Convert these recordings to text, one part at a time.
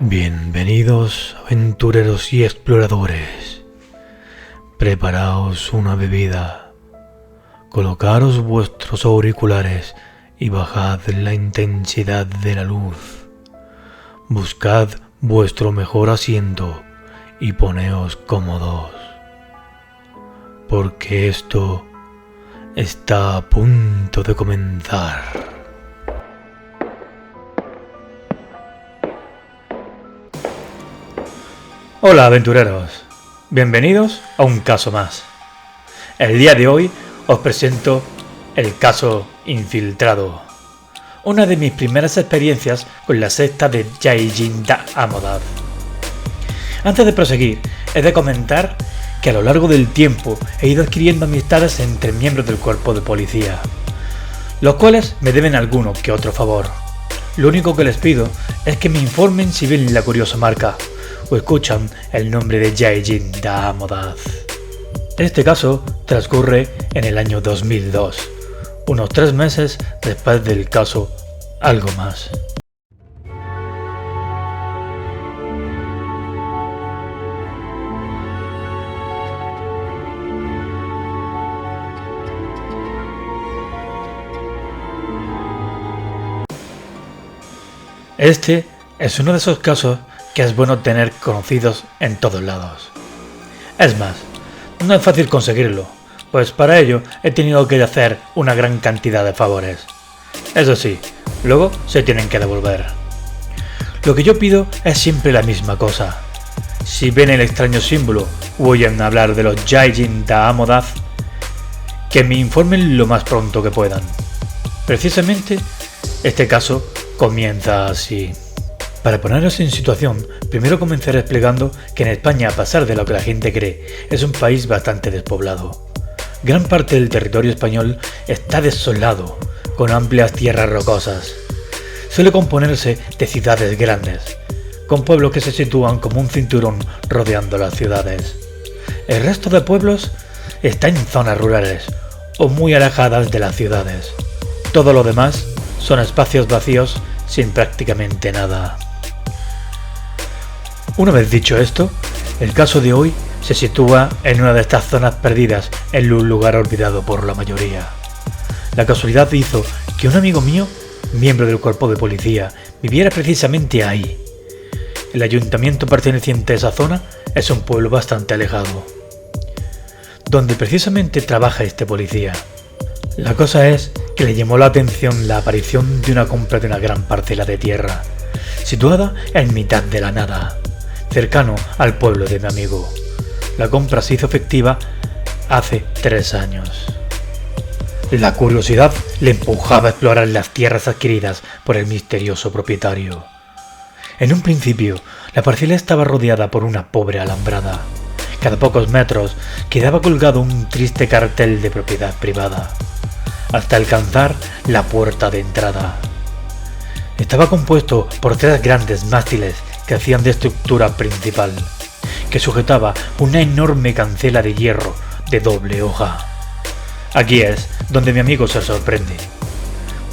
Bienvenidos, aventureros y exploradores. Preparaos una bebida, colocaros vuestros auriculares y bajad la intensidad de la luz. Buscad vuestro mejor asiento y poneos cómodos, porque esto está a punto de comenzar. Hola aventureros, bienvenidos a un caso más. El día de hoy os presento el caso Infiltrado, una de mis primeras experiencias con la secta de Jaijin Da'amodaz. Antes de proseguir, he de comentar que a lo largo del tiempo he ido adquiriendo amistades entre miembros del cuerpo de policía, los cuales me deben alguno que otro favor. Lo único que les pido es que me informen si ven la curiosa marca o escuchan el nombre de Jaijin Da'amodaz. Este caso transcurre en el año 2002, unos 3 meses después del caso Algo Más. Este es uno de esos casos que es bueno tener conocidos en todos lados. Es más, no es fácil conseguirlo, pues para ello he tenido que hacer una gran cantidad de favores. Eso sí, luego se tienen que devolver. Lo que yo pido es siempre la misma cosa. Si ven el extraño símbolo o oyen hablar de los Jaijin Da'amodaz, que me informen lo más pronto que puedan. Precisamente, este caso comienza así. Para ponernos en situación, primero comenzaré explicando que en España, a pesar de lo que la gente cree, es un país bastante despoblado. Gran parte del territorio español está desolado, con amplias tierras rocosas. Suele componerse de ciudades grandes, con pueblos que se sitúan como un cinturón rodeando las ciudades. El resto de pueblos está en zonas rurales o muy alejadas de las ciudades. Todo lo demás son espacios vacíos sin prácticamente nada. Una vez dicho esto, el caso de hoy se sitúa en una de estas zonas perdidas en un lugar olvidado por la mayoría. La casualidad hizo que un amigo mío, miembro del cuerpo de policía, viviera precisamente ahí. El ayuntamiento perteneciente a esa zona es un pueblo bastante alejado, donde precisamente trabaja este policía. La cosa es que le llamó la atención la aparición de una compra de una gran parcela de tierra, situada en mitad de la nada, cercano al pueblo de mi amigo. La compra se hizo efectiva hace 3 años. La curiosidad le empujaba a explorar las tierras adquiridas por el misterioso propietario. En un principio, la parcela estaba rodeada por una pobre alambrada. Cada pocos metros quedaba colgado un triste cartel de propiedad privada, hasta alcanzar la puerta de entrada. Estaba compuesto por 3 grandes mástiles que hacían de estructura principal, que sujetaba una enorme cancela de hierro de doble hoja. Aquí es donde mi amigo se sorprende.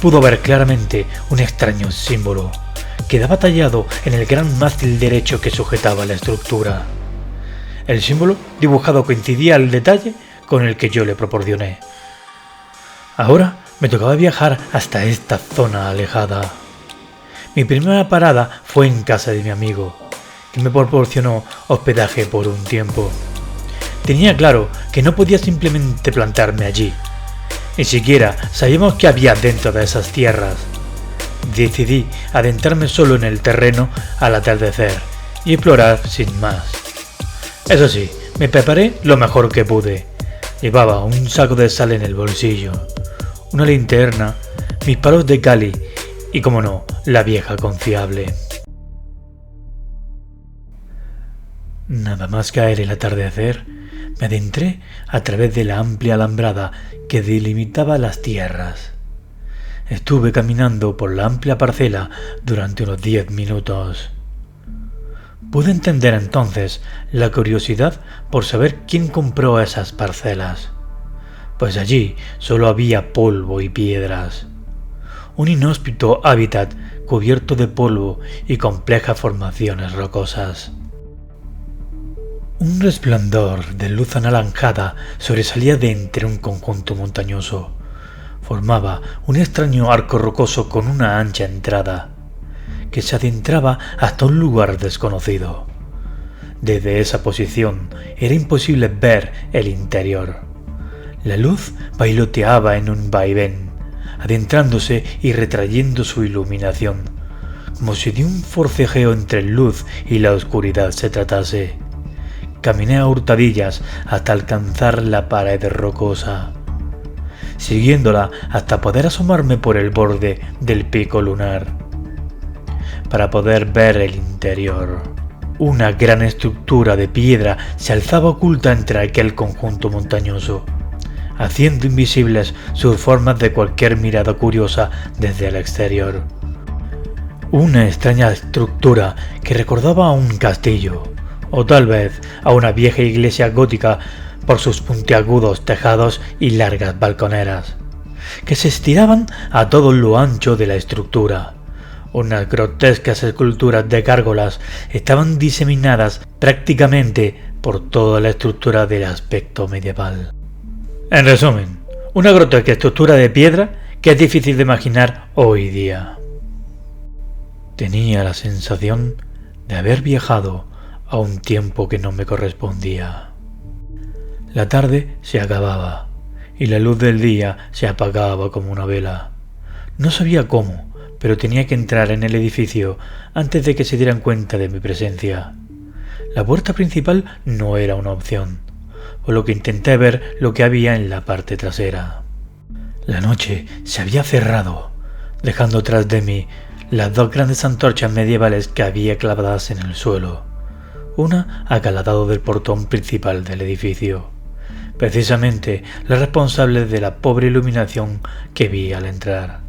Pudo ver claramente un extraño símbolo, que daba tallado en el gran mástil derecho que sujetaba la estructura. El símbolo dibujado coincidía al detalle con el que yo le proporcioné. Ahora me tocaba viajar hasta esta zona alejada. Mi primera parada fue en casa de mi amigo, que me proporcionó hospedaje por un tiempo. Tenía claro que no podía simplemente plantarme allí. Ni siquiera sabíamos qué había dentro de esas tierras. Decidí adentrarme solo en el terreno al atardecer y explorar sin más. Eso sí, me preparé lo mejor que pude. Llevaba un saco de sal en el bolsillo, una linterna, mis palos de Cali y, como no, la vieja confiable. Nada más caer el atardecer, me adentré a través de la amplia alambrada que delimitaba las tierras. Estuve caminando por la amplia parcela durante unos 10 minutos. Pude entender entonces la curiosidad por saber quién compró esas parcelas, pues allí solo había polvo y piedras. Un inhóspito hábitat cubierto de polvo y complejas formaciones rocosas. Un resplandor de luz anaranjada sobresalía de entre un conjunto montañoso. Formaba un extraño arco rocoso con una ancha entrada, que se adentraba hasta un lugar desconocido. Desde esa posición era imposible ver el interior. La luz bailoteaba en un vaivén, adentrándose y retrayendo su iluminación, como si de un forcejeo entre luz y la oscuridad se tratase. Caminé a hurtadillas hasta alcanzar la pared rocosa, siguiéndola hasta poder asomarme por el borde del pico lunar, para poder ver el interior. Una gran estructura de piedra se alzaba oculta entre aquel conjunto montañoso, haciendo invisibles sus formas de cualquier mirada curiosa desde el exterior. Una extraña estructura que recordaba a un castillo, o tal vez a una vieja iglesia gótica por sus puntiagudos tejados y largas balconeras, que se estiraban a todo lo ancho de la estructura. Unas grotescas esculturas de gárgolas estaban diseminadas prácticamente por toda la estructura del aspecto medieval. En resumen, una grotesca estructura de piedra que es difícil de imaginar hoy día. Tenía la sensación de haber viajado a un tiempo que no me correspondía. La tarde se acababa y la luz del día se apagaba como una vela. No sabía cómo, pero tenía que entrar en el edificio antes de que se dieran cuenta de mi presencia. La puerta principal no era una opción, por lo que intenté ver lo que había en la parte trasera. La noche se había cerrado, dejando tras de mí las dos grandes antorchas medievales que había clavadas en el suelo, una a cada lado del portón principal del edificio, precisamente la responsable de la pobre iluminación que vi al entrar.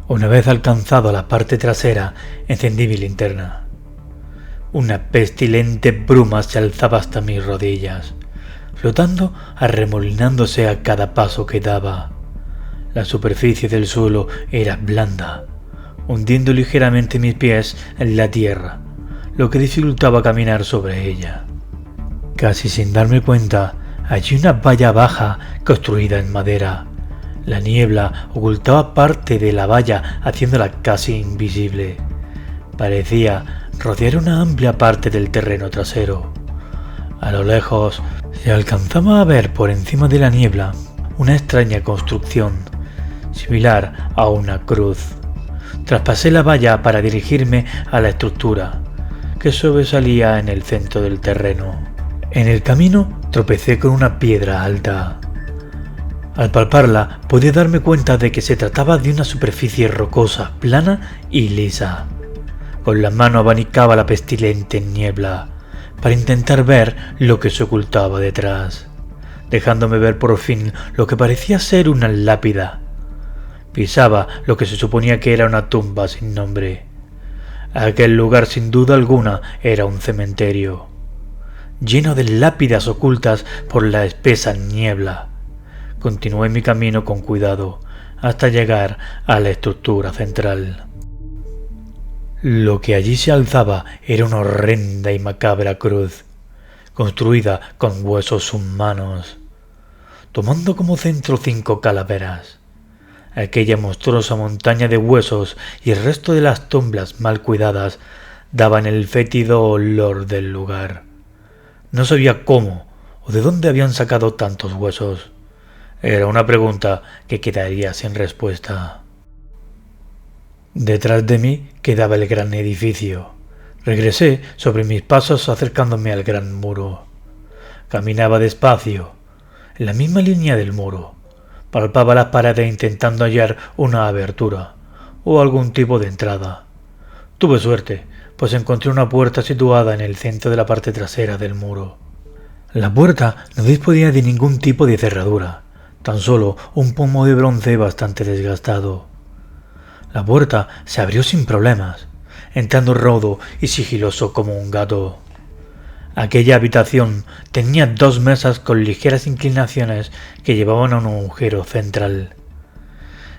Una vez alcanzado la parte trasera, encendí mi linterna. Una pestilente bruma se alzaba hasta mis rodillas, flotando arremolinándose a cada paso que daba. La superficie del suelo era blanda, hundiendo ligeramente mis pies en la tierra, lo que dificultaba caminar sobre ella. Casi sin darme cuenta, hallé una valla baja construida en madera. La niebla ocultaba parte de la valla, haciéndola casi invisible. Parecía rodear una amplia parte del terreno trasero. A lo lejos se alcanzaba a ver por encima de la niebla una extraña construcción, similar a una cruz. Traspasé la valla para dirigirme a la estructura, que sobresalía en el centro del terreno. En el camino tropecé con una piedra alta. Al palparla pude darme cuenta de que se trataba de una superficie rocosa, plana y lisa. Con la mano abanicaba la pestilente niebla para intentar ver lo que se ocultaba detrás, dejándome ver por fin lo que parecía ser una lápida. Pisaba lo que se suponía que era una tumba sin nombre. Aquel lugar sin duda alguna era un cementerio, lleno de lápidas ocultas por la espesa niebla. Continué mi camino con cuidado hasta llegar a la estructura central. Lo que allí se alzaba era una horrenda y macabra cruz, construida con huesos humanos, tomando como centro 5 calaveras. Aquella monstruosa montaña de huesos y el resto de las tumbas mal cuidadas daban el fétido olor del lugar. No sabía cómo o de dónde habían sacado tantos huesos. Era una pregunta que quedaría sin respuesta. Detrás de mí quedaba el gran edificio. Regresé sobre mis pasos acercándome al gran muro. Caminaba despacio, en la misma línea del muro. Palpaba las paredes intentando hallar una abertura o algún tipo de entrada. Tuve suerte, pues encontré una puerta situada en el centro de la parte trasera del muro. La puerta no disponía de ningún tipo de cerradura, tan solo un pomo de bronce bastante desgastado. La puerta se abrió sin problemas. entrando raudo y sigiloso como un gato. Aquella habitación tenía 2 mesas con ligeras inclinaciones que llevaban a un agujero central.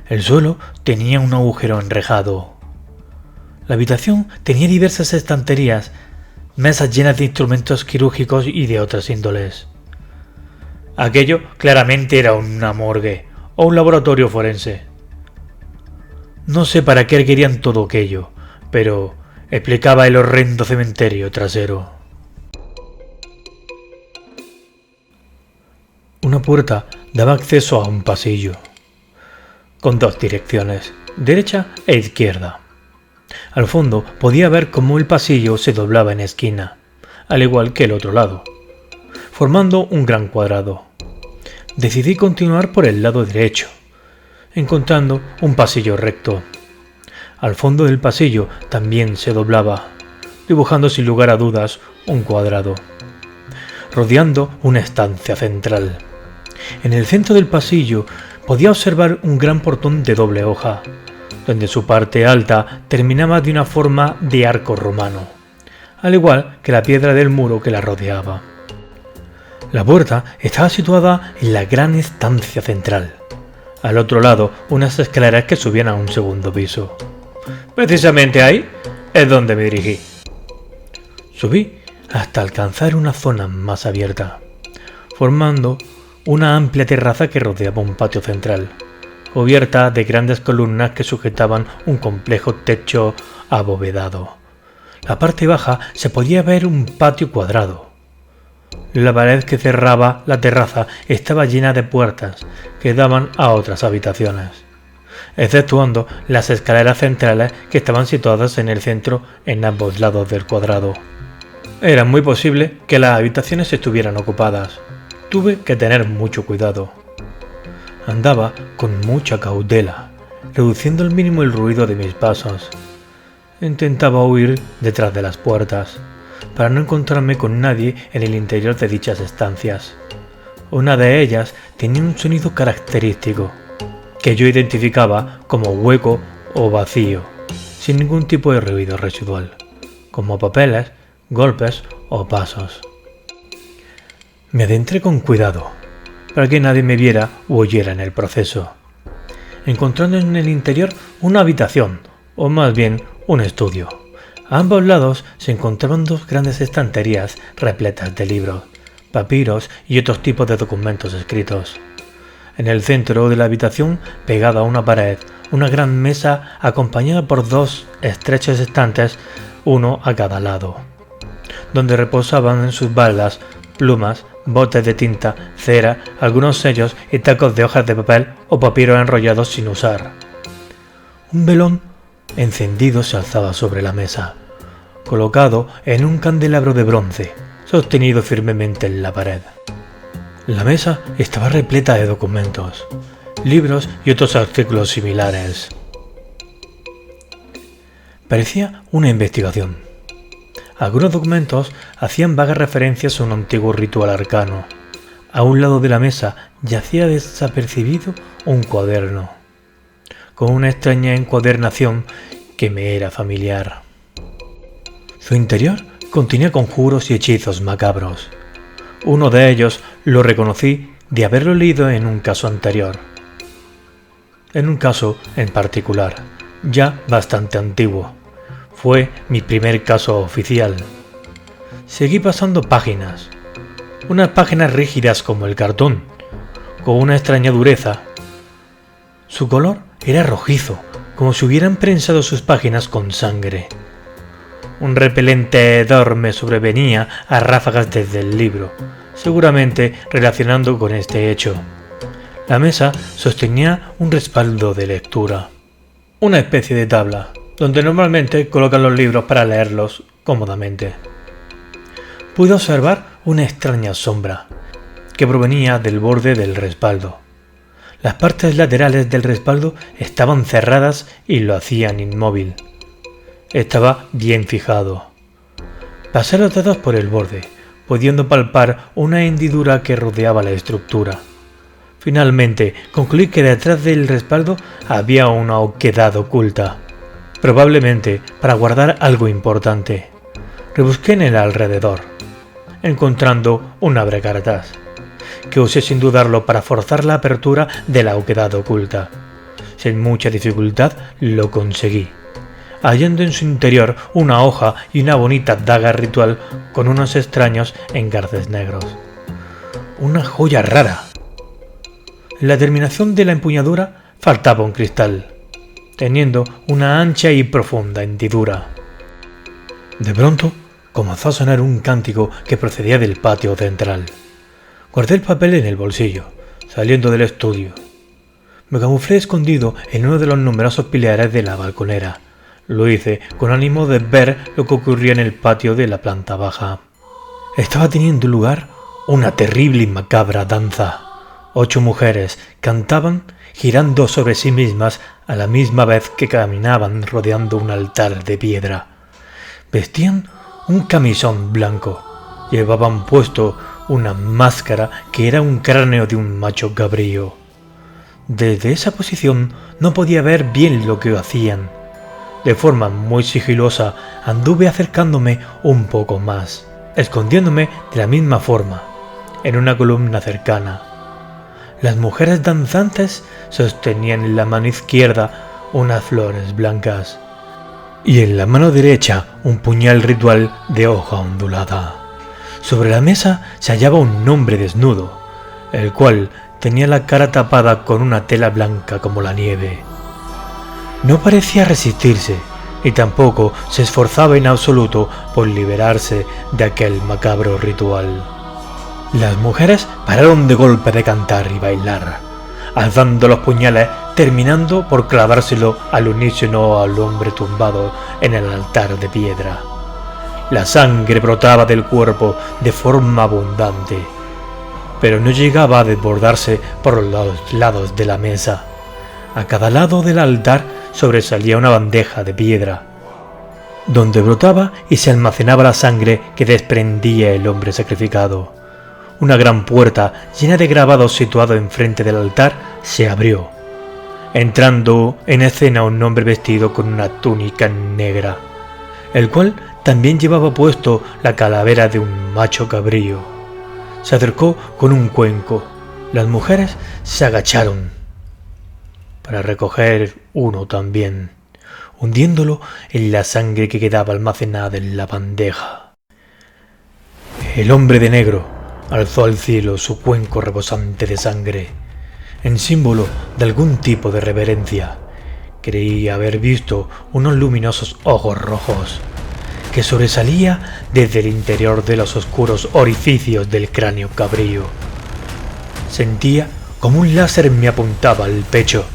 El suelo tenía un agujero enrejado. La habitación tenía diversas estanterías, mesas llenas de instrumentos quirúrgicos y de otras índoles. Aquello claramente era una morgue o un laboratorio forense. No sé para qué querían todo aquello, pero explicaba el horrendo cementerio trasero. Una puerta daba acceso a un pasillo, con 2 direcciones, derecha e izquierda. Al fondo podía ver cómo el pasillo se doblaba en esquina, al igual que el otro lado, formando un gran cuadrado. Decidí continuar por el lado derecho, encontrando un pasillo recto. Al fondo del pasillo también se doblaba, dibujando sin lugar a dudas un cuadrado, rodeando una estancia central. En el centro del pasillo podía observar un gran portón de doble hoja, donde su parte alta terminaba de una forma de arco romano, al igual que la piedra del muro que la rodeaba. La puerta estaba situada en la gran estancia central. Al otro lado, unas escaleras que subían a un segundo piso. Precisamente ahí es donde me dirigí. Subí hasta alcanzar una zona más abierta, formando una amplia terraza que rodeaba un patio central, cubierta de grandes columnas que sujetaban un complejo techo abovedado. La parte baja se podía ver un patio cuadrado. La pared que cerraba la terraza estaba llena de puertas que daban a otras habitaciones, exceptuando las escaleras centrales que estaban situadas en el centro en ambos lados del cuadrado. Era muy posible que las habitaciones estuvieran ocupadas. Tuve que tener mucho cuidado. Andaba con mucha cautela, reduciendo al mínimo el ruido de mis pasos. Intentaba huir detrás de las puertas, para no encontrarme con nadie en el interior de dichas estancias. Una de ellas tenía un sonido característico, que yo identificaba como hueco o vacío, sin ningún tipo de ruido residual, como papeles, golpes o pasos. Me adentré con cuidado, para que nadie me viera u oyera en el proceso, encontrando en el interior una habitación, o más bien un estudio. A ambos lados se encontraban 2 grandes estanterías repletas de libros, papiros y otros tipos de documentos escritos. En el centro de la habitación, pegada a una pared, una gran mesa acompañada por 2 estrechos estantes, uno a cada lado, donde reposaban en sus baldas plumas, botes de tinta, cera, algunos sellos y tacos de hojas de papel o papiro enrollados sin usar. Un velón encendido se alzaba sobre la mesa, colocado en un candelabro de bronce, sostenido firmemente en la pared. La mesa estaba repleta de documentos, libros y otros artículos similares. Parecía una investigación. Algunos documentos hacían vagas referencias a un antiguo ritual arcano. A un lado de la mesa yacía desapercibido un cuaderno, con una extraña encuadernación que me era familiar. Su interior contenía conjuros y hechizos macabros. Uno de ellos lo reconocí de haberlo leído en un caso anterior. En un caso en particular, ya bastante antiguo. Fue mi primer caso oficial. Seguí pasando páginas. Unas páginas rígidas como el cartón, con una extraña dureza. Su color era rojizo, como si hubieran prensado sus páginas con sangre. Un repelente hedor me sobrevenía a ráfagas desde el libro, seguramente relacionando con este hecho. La mesa sostenía un respaldo de lectura, una especie de tabla, donde normalmente colocan los libros para leerlos cómodamente. Pude observar una extraña sombra, que provenía del borde del respaldo. Las partes laterales del respaldo estaban cerradas y lo hacían inmóvil. Estaba bien fijado. Pasé los dedos por el borde, pudiendo palpar una hendidura que rodeaba la estructura. Finalmente concluí que detrás del respaldo había una oquedad oculta, probablemente para guardar algo importante. Rebusqué en el alrededor, encontrando un abrecartas, que usé sin dudarlo para forzar la apertura de la oquedad oculta. Sin mucha dificultad lo conseguí, hallando en su interior una hoja y una bonita daga ritual con unos extraños engarces negros. Una joya rara. En la terminación de la empuñadura faltaba un cristal, teniendo una ancha y profunda hendidura. De pronto comenzó a sonar un cántico que procedía del patio central. Guardé el papel en el bolsillo, saliendo del estudio. Me camuflé escondido en uno de los numerosos pilares de la balconera. Lo hice con ánimo de ver lo que ocurría en el patio de la planta baja. Estaba teniendo lugar una terrible y macabra danza. 8 mujeres cantaban girando sobre sí mismas a la misma vez que caminaban rodeando un altar de piedra. Vestían un camisón blanco. Llevaban puesto una máscara que era un cráneo de un macho cabrío. Desde esa posición no podía ver bien lo que hacían. De forma muy sigilosa anduve acercándome un poco más, escondiéndome de la misma forma, en una columna cercana. Las mujeres danzantes sostenían en la mano izquierda unas flores blancas y en la mano derecha un puñal ritual de hoja ondulada. Sobre la mesa se hallaba un hombre desnudo, el cual tenía la cara tapada con una tela blanca como la nieve. No parecía resistirse, y tampoco se esforzaba en absoluto por liberarse de aquel macabro ritual. Las mujeres pararon de golpe de cantar y bailar, alzando los puñales, terminando por clavárselo al unísono al hombre tumbado en el altar de piedra. La sangre brotaba del cuerpo de forma abundante, pero no llegaba a desbordarse por los lados de la mesa. A cada lado del altar sobresalía una bandeja de piedra, donde brotaba y se almacenaba la sangre que desprendía el hombre sacrificado. Una gran puerta llena de grabados situado enfrente del altar se abrió, entrando en escena un hombre vestido con una túnica negra, el cual también llevaba puesto la calavera de un macho cabrío. Se acercó con un cuenco. Las mujeres se agacharon para recoger uno también, hundiéndolo en la sangre que quedaba almacenada en la bandeja. El hombre de negro alzó al cielo su cuenco rebosante de sangre, en símbolo de algún tipo de reverencia. Creí haber visto unos luminosos ojos rojos que sobresalía desde el interior de los oscuros orificios del cráneo cabrío. Sentía como un láser me apuntaba al pecho.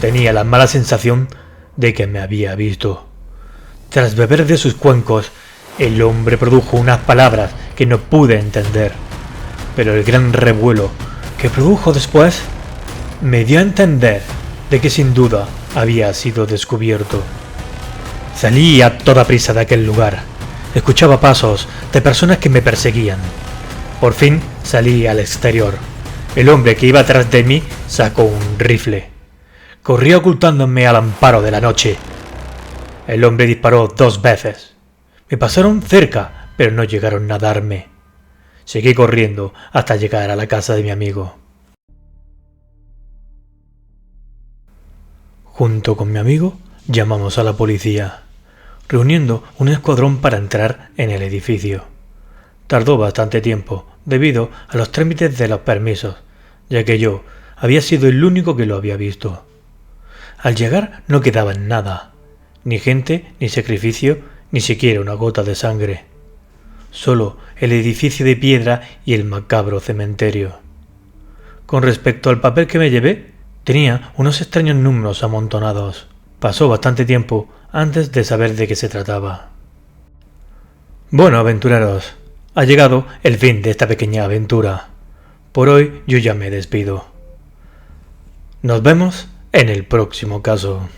Tenía la mala sensación de que me había visto. Tras beber de sus cuencos, el hombre produjo unas palabras que no pude entender, pero el gran revuelo que produjo después me dio a entender de que sin duda había sido descubierto. Salí a toda prisa de aquel lugar. Escuchaba pasos de personas que me perseguían. Por fin salí al exterior. El hombre que iba tras de mí sacó un rifle. Corrí ocultándome al amparo de la noche. El hombre disparó 2 veces. Me pasaron cerca, pero no llegaron a darme. Seguí corriendo hasta llegar a la casa de mi amigo. Junto con mi amigo, llamamos a la policía, reuniendo un escuadrón para entrar en el edificio. Tardó bastante tiempo debido a los trámites de los permisos, ya que yo había sido el único que lo había visto. Al llegar no quedaba nada, ni gente, ni sacrificio, ni siquiera una gota de sangre. Solo el edificio de piedra y el macabro cementerio. Con respecto al papel que me llevé, tenía unos extraños números amontonados. Pasó bastante tiempo antes de saber de qué se trataba. Bueno, aventureros, ha llegado el fin de esta pequeña aventura. Por hoy yo ya me despido. Nos vemos en el próximo caso.